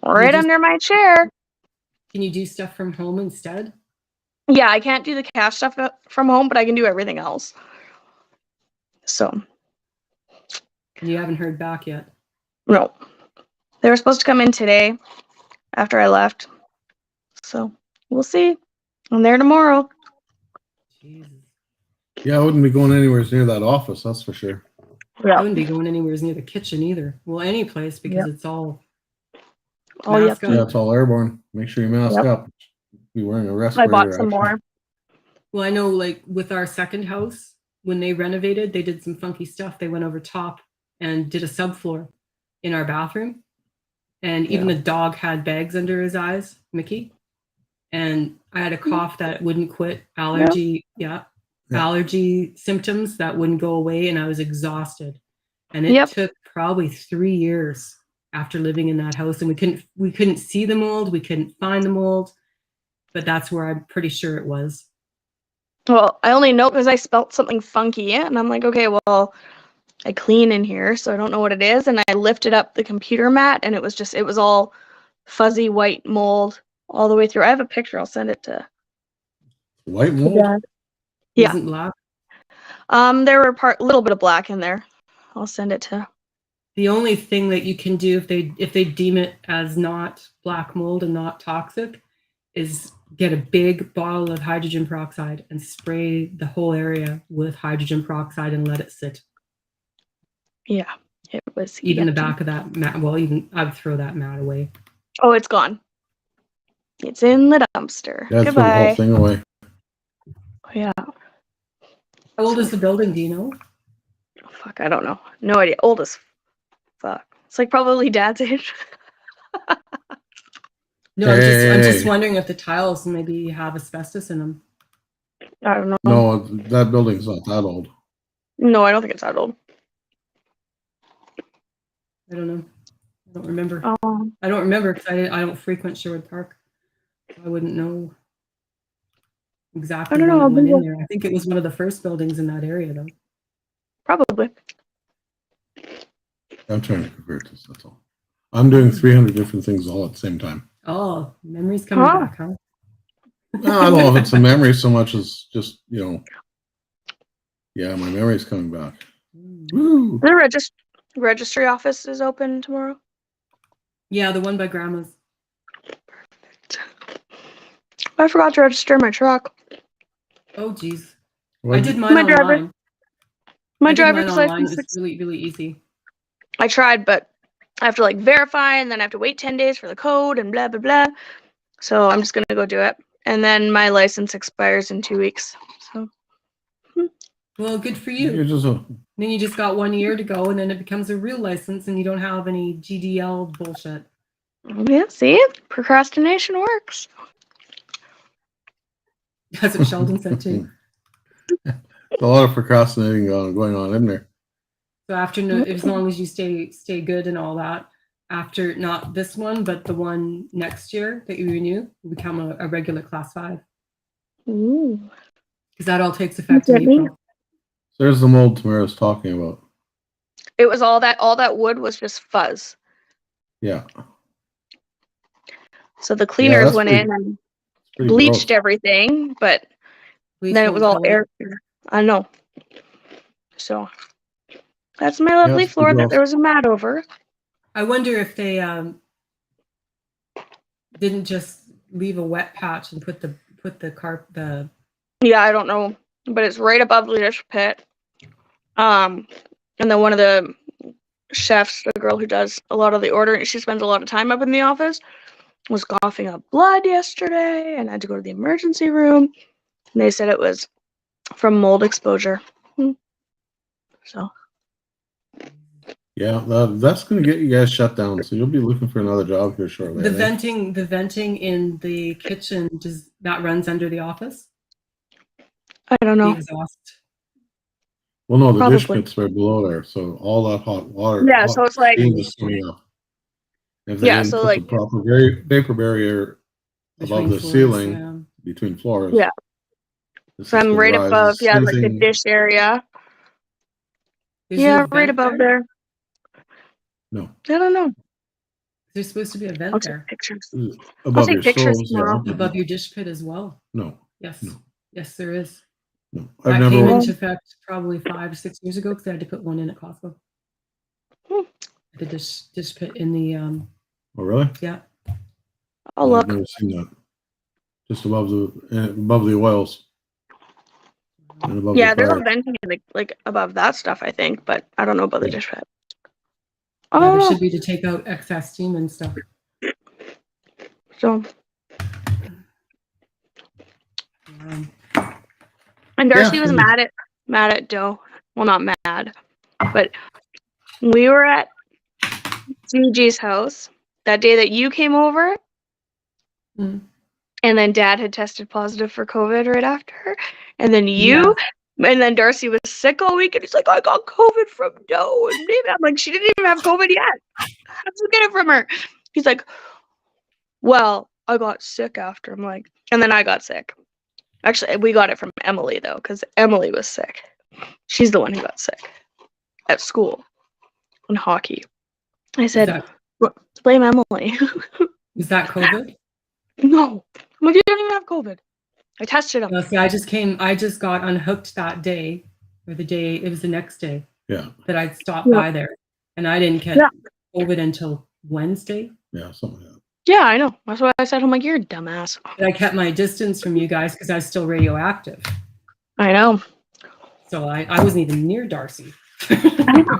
Right under my chair. Can you do stuff from home instead? Yeah, I can't do the cash stuff from home, but I can do everything else. So. You haven't heard back yet? No. They were supposed to come in today after I left. So we'll see. I'm there tomorrow. Jesus. Yeah, I wouldn't be going anywhere near that office, that's for sure. Yeah. I wouldn't be going anywhere near the kitchen either. Well, any place because it's all. Oh, yeah, it's all airborne. Make sure you mask up. Be wearing a respirator. I bought some more. Well, I know, like with our second house, when they renovated, they did some funky stuff. They went over top and did a subfloor in our bathroom, and even the dog had bags under his eyes, Mickey. And I had a cough that wouldn't quit, allergy, allergy symptoms that wouldn't go away, and I was exhausted. And it took probably 3 years after living in that house, and we couldn't see the mold, we couldn't find the mold, but that's where I'm pretty sure it was. Well, I only know because I spelt something funky, and I'm like, okay, well, I clean in here, so I don't know what it is. And I lifted up the computer mat, and it was all fuzzy white mold all the way through. I have a picture. I'll send it to. White mold? Yeah. Isn't black? There were a little bit of black in there. I'll send it to. The only thing that you can do if they deem it as not black mold and not toxic is get a big bottle of hydrogen peroxide and spray the whole area with hydrogen peroxide and let it sit. Yeah, it was. Even the back of that mat. Well, even I'd throw that mat away. Oh, it's gone. It's in the dumpster. Yeah, goodbye. Throw the whole thing away. Yeah. How old is the building? Do you know? Oh, fuck, I don't know. No idea. Old as fuck. It's like probably Dad's age. No, I'm just wondering if the tiles maybe have asbestos in them. I don't know. No, that building's not that old. No, I don't think it's that old. I don't know. I don't remember. Oh. I don't remember because I don't frequent Sherwood Park. I wouldn't know exactly when it went in there. I think it was one of the first buildings in that area, though. Probably. I'm trying to convert this, that's all. I'm doing 300 different things all at the same time. Oh, memories coming back, huh? No, I don't know if it's a memory so much as just, yeah, my memory's coming back. Woo. The registry office is open tomorrow. Yeah, the one by Grandma's. Perfect. I forgot to register my truck. Oh, geez. What? I did mine online. My I did mine driver's online. license. It's really, really easy. I tried, but I have to like verify, and then I have to wait 10 days for the code and blah blah blah. So I'm just gonna go do it, and then my license expires in 2 weeks. So Well, good for You're you. just Then you just got 1 year to go, and then it becomes a real license, and you don't have any GDL bullshit. yeah, see, procrastination works. That's what Sheldon said too. There's a lot of procrastinating going on, isn't there? So after, as long as you stay good and all that, after not this one, but the one next year that you renew, you become a regular class 5. Ooh. Because that all takes effect in Look at me. April. So there's the mold Tamara's talking about. It was all that wood was just fuzz. Yeah. So the cleaners that's went pretty- in and Pretty bleached gross. everything, but Bleach then it was won't all kill it. air. I know. So that's my lovely it's floor that gross. there was a mat over. I wonder if they didn't just leave a wet patch and put the Yeah, I don't know, but it's right above the dish pit. And then one of the chefs, the girl who does a lot of the ordering, she spends a lot of time up in the office, was coughing up blood yesterday and had to go to the emergency room. And they said it was from mold exposure. So Yeah, that's going to get you guys shut down. So you'll be looking for another job here shortly. the I think. venting in the kitchen, does that runs under the office? I don't The know. exhaust. Well, no, the dish Probably. pit's right below there, so all that hot water. Yeah, hot so it's like steam is coming up. If they Yeah, didn't so put like the proper vapor barrier above Between the floors, ceiling yeah. between floors. Yeah. this so is I'm gonna right rise. above, Same yeah, like the thing- dish area. Is Yeah, there a right vent above there? there. No, I don't know. There's supposed to be a I'll vent take there pictures. above take your pictures stoves. tomorrow. Yeah. above your dish pit as well. No, Yes. No. Yes, there is. no. That I've never. came worked- into effect probably 5 or 6 years ago because I had to put one in at Costco. Hmm. The dish pit in the Oh, really? yeah. I'll I've look. never seen that. Just above the oils. And above Yeah, the there's fire. a venting like above that stuff, I think, but I don't know about the Yeah. dish pit. Yeah, there Oh, should be to take out excess steam and stuff. so Um, and Darcy was so- mad at Doe. Well, not mad, but we were at Gigi's house that day that you came over, Mm. and then Dad had tested positive for COVID right after, and then you. And then Darcy was sick all week, and he's like, I got COVID from Doe. And maybe I'm like, she didn't even have COVID yet. How did you get it from her? He's like, well, I got sick after. I'm like, and then I got sick. Actually, we got it from Emily, though, because Emily was sick. She's the one who got sick at school in hockey. I is said, that, blame Emily. is that COVID? No. I'm like, you don't even have COVID. I tested him. No, see, I just got unhooked that day, or it was the next day Yeah, that I stopped Yeah. by there, and I didn't get Yeah. COVID until Wednesday. yeah, something like that. Yeah, I know. That's what I said. I'm like, you're a dumbass. But I kept my distance from you guys because I was still radioactive. I know. So I wasn't even near Darcy. I know.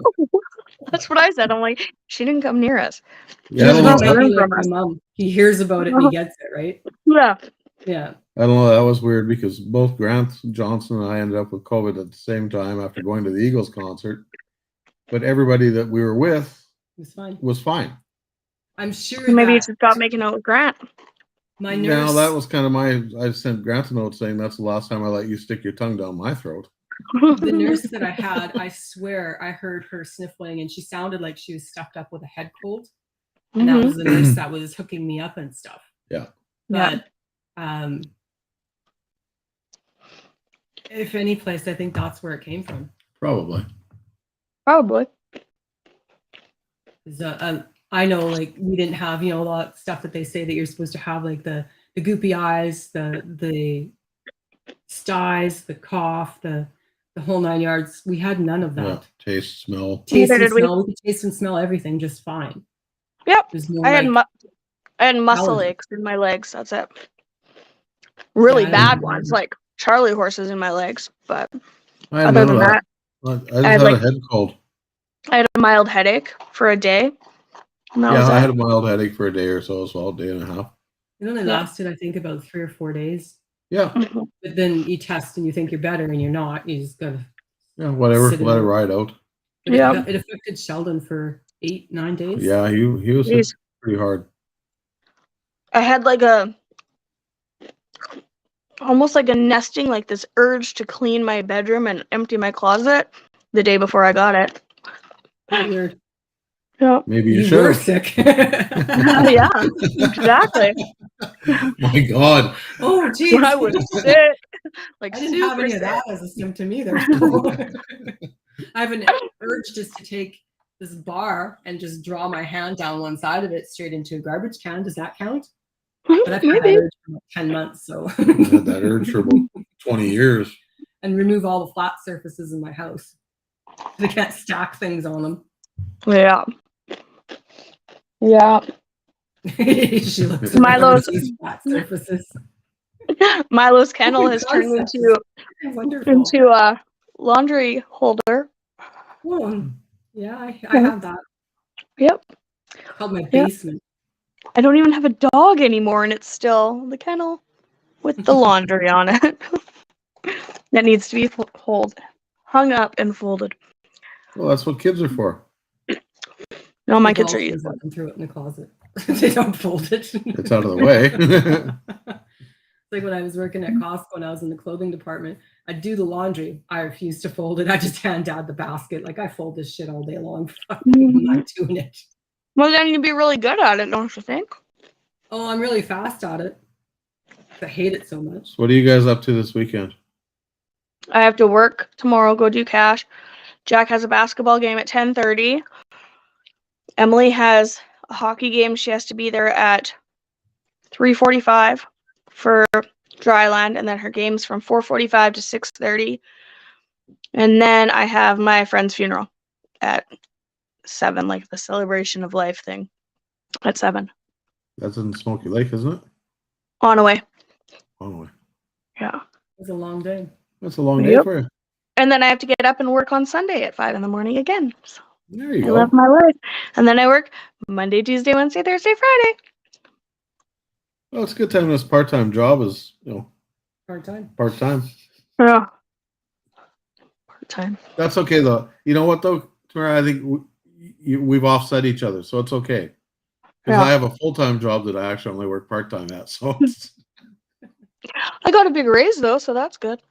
That's what I said. I'm like, she didn't come near us. Yeah, I She's don't not know. learning Maybe like from my us. mom. He hears about it and he gets it, right? Yeah. Yeah. I don't know. That was weird because both Grant Johnson and I ended up with COVID at the same time after going to the Eagles concert. But everybody that we were with It was fine. was fine. I'm sure Maybe you that should stop making out with Grant. my Now nurse, that was kind of I sent Grant a note saying that's the last time I let you stick your tongue down my throat. the nurse that I had, I swear I heard her sniffling and she sounded like she was stuffed up with a head cold. And that Mhm. was the nurse that was hooking me up and stuff. Yeah. But if any place, I think that's where it came from. Probably. Probably. 'Cause, I know, like, we didn't have, a lot of stuff that they say that you're supposed to have, like the goopy eyes, the styes, the cough, the whole 9 yards. We had none of Yeah. that. Taste, smell. Taste Neither and did we. smell. We could taste and smell everything just fine. Yep. There's no I had like, I had muscle allergy. aches in my legs. That's it. Really Yeah, I bad don't ones, know. like Charlie horses in my legs. But I had other none than of that, I just had, had a like- head cold. I had a mild headache for a day. And that Yeah, was I it. had a mild headache for a day or so as well, day and a half. It only Yeah. lasted, I think, about 3 or 4 days. Yeah, Mhm. But then you test and you think you're better and you're not. You just gotta. yeah, whatever. Sit in Let it there. ride out. But Yeah. it affected Sheldon for 8, 9 days. Yeah, he was hit Jeez. pretty hard. I had like almost like a nesting, like this urge to clean my bedroom and empty my closet the day before I got it. Weird. Yeah. Maybe you You were should. sick. Yeah, exactly. My God. Oh, geez. I was sick. Like I didn't have super any of sick. that as a symptom either. I have an urge just to take this bar and just draw my hand down one side of it straight into a garbage can. Does that count? But I've had that Maybe. urge for about 10 months. So I had that urge for about 20 years. and remove all the flat surfaces in my house. I can't stack things on them. Yeah. Yeah. She looks Milo's- around these flat surfaces. Milo's kennel has turned Concept into Wonderful. a laundry holder. Oh, yeah, I have that. Yep. It's called my Yeah. basement. I don't even have a dog anymore, and it's still the kennel with the laundry on it. That needs to be hung up and folded. Well, that's what kids are for. No, my The kids are dolphins useful. up and threw it in the closet. They don't fold it. It's out of the way. It's like when I was working at Costco and I was in the clothing department, I'd do the laundry. I refused to fold it. I just hand Dad the basket. Like I fold this shit all day long. I'm not doing it. Well, then you'd be really good at it, don't you think? Oh, I'm really fast at it. I hate it so much. What are you guys up to this weekend? I have to work tomorrow, go do cash. Jack has a basketball game at 10:30. Emily has a hockey game. She has to be there at 3:45 for Dryland, and then her game's from 4:45 to 6:30. And then I have my friend's funeral at 7, like the celebration of life thing at 7. That's in Smoky Lake, isn't it? On away. Oh, no. Yeah. It was a long day. That's a long day Yep. for you. And then I have to get up and work on Sunday at 5 in the morning again. So There you I go. love my life. And then I work Monday, Tuesday, Wednesday, Thursday, Friday. Well, it's a good time. This part-time job is, Hard time. part-time. Yeah. Part time. That's okay though. You know what though, Tamara? I think we've offset each other, so it's okay. Because Yeah. I have a full-time job that I actually only work part-time at, so it's, I got a big raise though, so that's good.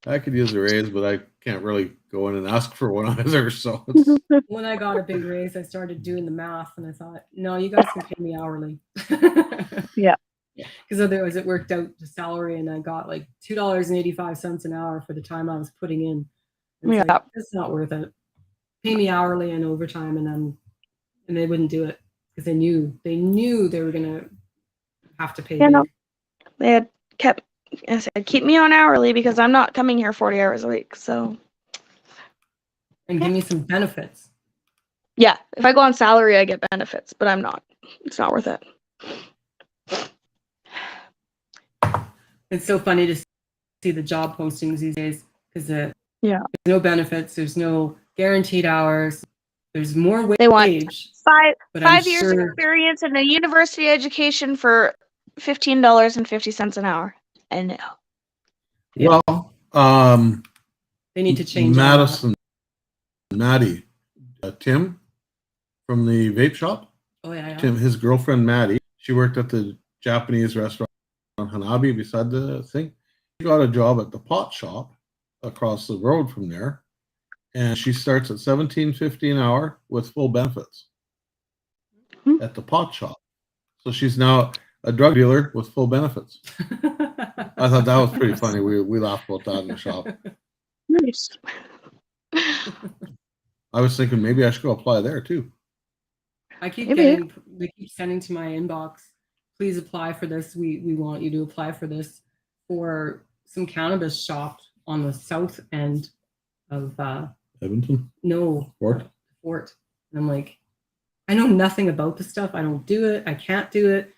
I could use a raise, but I can't really go in and ask for one either. So it's, When I got a big raise, I started doing the math and I thought, no, you guys can pay me hourly. Yeah. Because otherwise it worked out to salary and I got like $2.85 an hour for the time I was putting in. It's Yeah. like, it's not worth it. Pay me hourly and overtime and they wouldn't do it because they knew they were gonna have to pay Yeah, me. no. They had kept, I said, keep me on hourly because I'm not coming here 40 hours a week. So And give me some benefits. yeah, if I go on salary, I get benefits, but I'm not. It's not worth it. It's so funny to see the job postings these days because Yeah. there's no benefits, there's no guaranteed hours, there's more wage. They want Five but I'm 5 years sure experience in a university education for $15.50 an hour. I know. Yeah. well, they need to change all that. Madison, Maddie, Tim from the vape shop. Oh yeah, yeah. Tim, his girlfriend Maddie, she worked at the Japanese restaurant on Hanabi beside the thing. She got a job at the pot shop across the road from there, and she starts at $17.50 an hour with full benefits Hmm. at the pot shop. So she's now a drug dealer with full benefits. I thought that was pretty funny. We laughed about that in the shop. Nice. I was thinking maybe I should go apply there too. I keep Maybe. they keep sending to my inbox, please apply for this. We want you to apply for this for some cannabis shop on the south end of Edmonton, Fort. Fort. And I'm like, I know nothing about the stuff. I don't do it. I can't do it.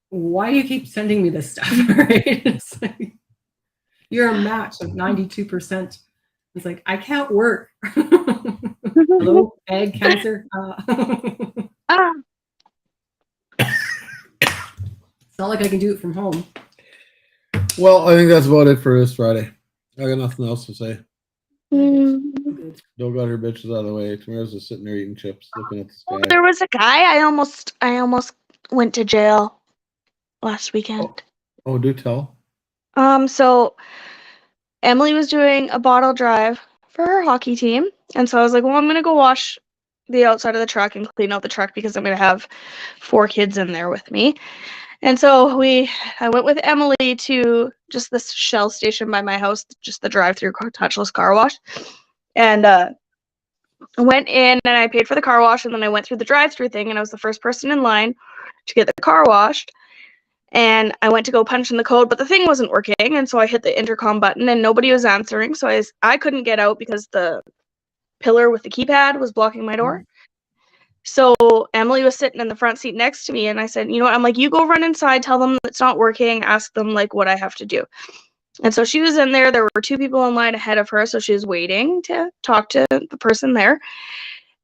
Why do you keep sending me this stuff? Right? It's like, you're a match of 92%. It's like, I can't work. Hello, egg cancer. Ah, It's not like I can do it from home. Well, I think that's about it for this Friday. I got nothing else to say. mm. Good. Don't got her bitches out of the way. Tamara's just sitting there eating chips, looking at the Oh, sky. there was a guy. I almost went to jail last weekend. Oh, do tell. So Emily was doing a bottle drive for her hockey team, and so I was like, well, I'm gonna go wash the outside of the truck and clean out the truck because I'm gonna have 4 kids in there with me. And so I went with Emily to just this Shell station by my house, just the drive-through touchless car wash, and I went in and I paid for the car wash, and then I went through the drive-through thing, and I was the first person in line to get the car washed. And I went to go punch in the code, but the thing wasn't working, and so I hit the intercom button, and nobody was answering, so I couldn't get out because the pillar with the keypad was blocking my door. So Emily was sitting in the front seat next to me, and I said, you know what, I'm like, you go run inside, tell them it's not working, ask them, like, what I have to do. And so she was in there. There were 2 people in line ahead of her, so she was waiting to talk to the person there.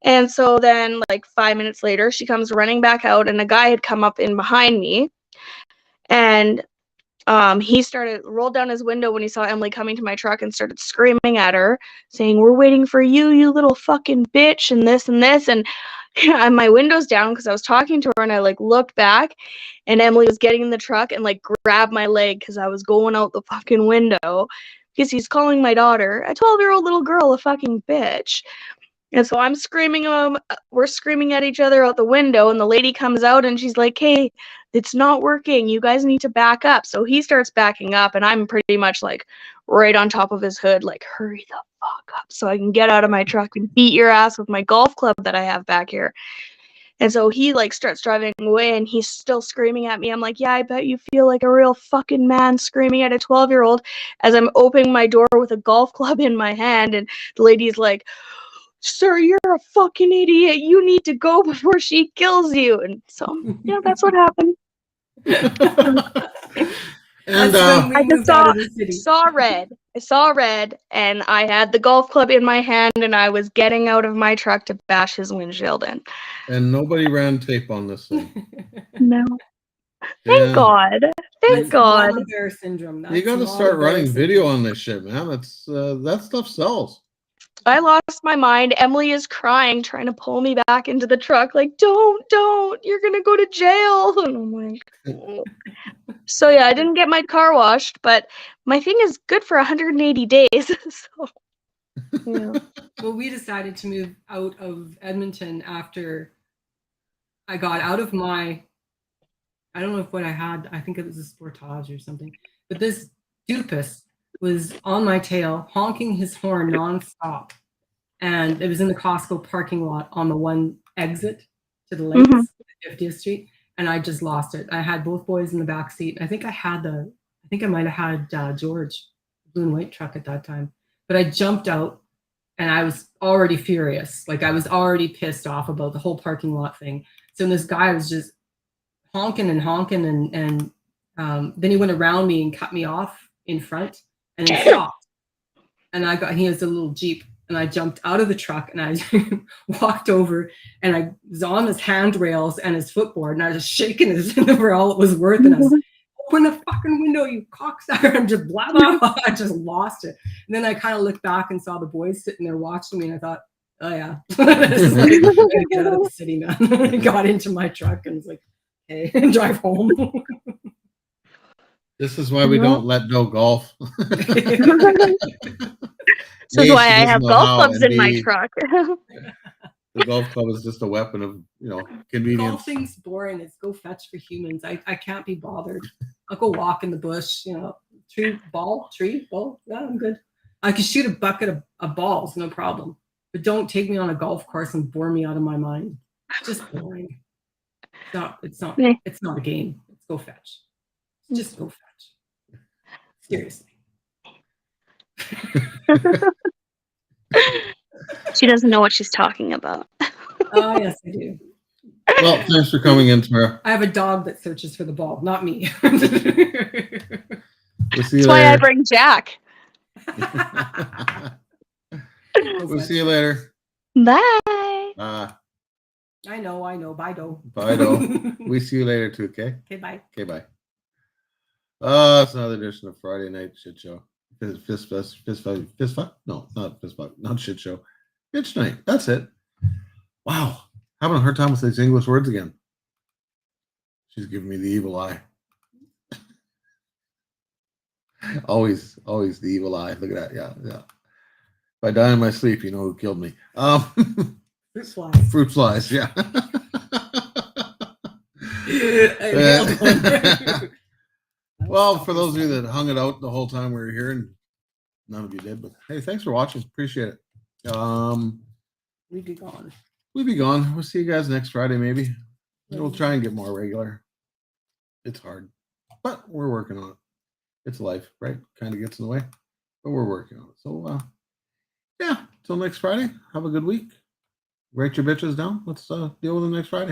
And so then, like, 5 minutes later, she comes running back out, and a guy had come up in behind me, and he rolled down his window when he saw Emily coming to my truck and started screaming at her, saying, we're waiting for you, you little fucking bitch, and this and this. And my window's down because I was talking to her, and I like looked back, and Emily was getting in the truck and like grabbed my leg because I was going out the fucking window because he's calling my daughter, a 12-year-old little girl, a fucking bitch. And so I'm screaming, we're screaming at each other out the window, and the lady comes out and she's like, hey, it's not working. You guys need to back up. So he starts backing up, and I'm pretty much like right on top of his hood, like, hurry the fuck up so I can get out of my truck and beat your ass with my golf club that I have back here. And so he like starts driving away, and he's still screaming at me. I'm like, yeah, I bet you feel like a real fucking man screaming at a 12-year-old as I'm opening my door with a golf club in my hand. And the lady's like, sir, you're a fucking idiot. You need to go before she kills you. And so, yeah, that's what happened. And That's when we I just moved out of the city. saw red. I saw red, and I had the golf club in my hand, and I was getting out of my truck to bash his windshield in. and nobody ran tape on this thing. No. Thank Yeah. God. Thank That's God. mama bear syndrome. You That's got to mama start bear running syndrome. video on this shit, man. That's that stuff sells. I lost my mind. Emily is crying, trying to pull me back into the truck, like, don't, you're gonna go to jail. And I'm like, oh. So yeah, I didn't get my car washed, but my thing is good for 180 days. So yeah. Well, we decided to move out of Edmonton after I got out of my, I don't know if what I had, I think it was a Sportage or something, but this doofus was on my tail, honking his horn nonstop. And it was in the Costco parking lot on the one exit to the lakes, 50th Street. And I just lost it. I had both boys in the back seat. I think I might have had George, blue and white truck at that time. But I jumped out, and I was already furious. Like, I was already pissed off about the whole parking lot thing. So this guy was just honking and honking, and then he went around me and cut me off in front, and he stopped. And he has a little Jeep, and I jumped out of the truck, and I walked over, and I was on his handrails and his footboard, and I was just shaking it for all it was worth. And I was, open the fucking window, you cocksucker, and just blah, blah, blah. I just lost it. And then I kind of looked back and saw the boys sitting there watching me, and I thought, oh yeah, this is like, I'm gonna get out of the city, man. I got into my truck and was like, hey, and drive home. This is why we don't let no golf. This is why I have golf how, clubs in my indeed. truck. The golf club is just a weapon of, convenience. Golfing's boring. It's go fetch for humans. I can't be bothered. I'll go walk in the bush, tree, ball. Yeah, I'm good. I can shoot a bucket of balls, no problem. But don't take me on a golf course and bore me out of my mind. It's just boring. It's not a game. It's go fetch. Just go fetch. Seriously. She doesn't know what she's talking about. Oh, yes, I do. Well, thanks for coming in, Tamara. I have a dog that searches for the ball, not me. We'll see you That's why I later. bring Jack. knows We'll that see you shit. later. Bye. I know. Bye, do. Bye, do. We see you later too, okay? Okay, bye. Okay, bye. It's another edition of Friday Night Shit Show. Fist fuck? No, not fist fuck. Not shit show. Bitch night. That's it. Wow. Having a hard time with these English words again. She's giving me the evil eye. always the evil eye. Look at that. Yeah. If I die in my sleep, you know who killed me. Fruit flies. Fruit flies, yeah. Well, for those of you that hung it out the whole time we were here, and none of you did, but hey, thanks for watching. Appreciate it. We'd be gone. We'll be gone. We'll see you guys next Friday, maybe. We'll try and get more regular. It's hard, but we're working on it. It's life, right? Kind of gets in the way, but we're working on it. So, yeah, till next Friday, have a good week. Write your bitches down. Let's deal with them next Friday.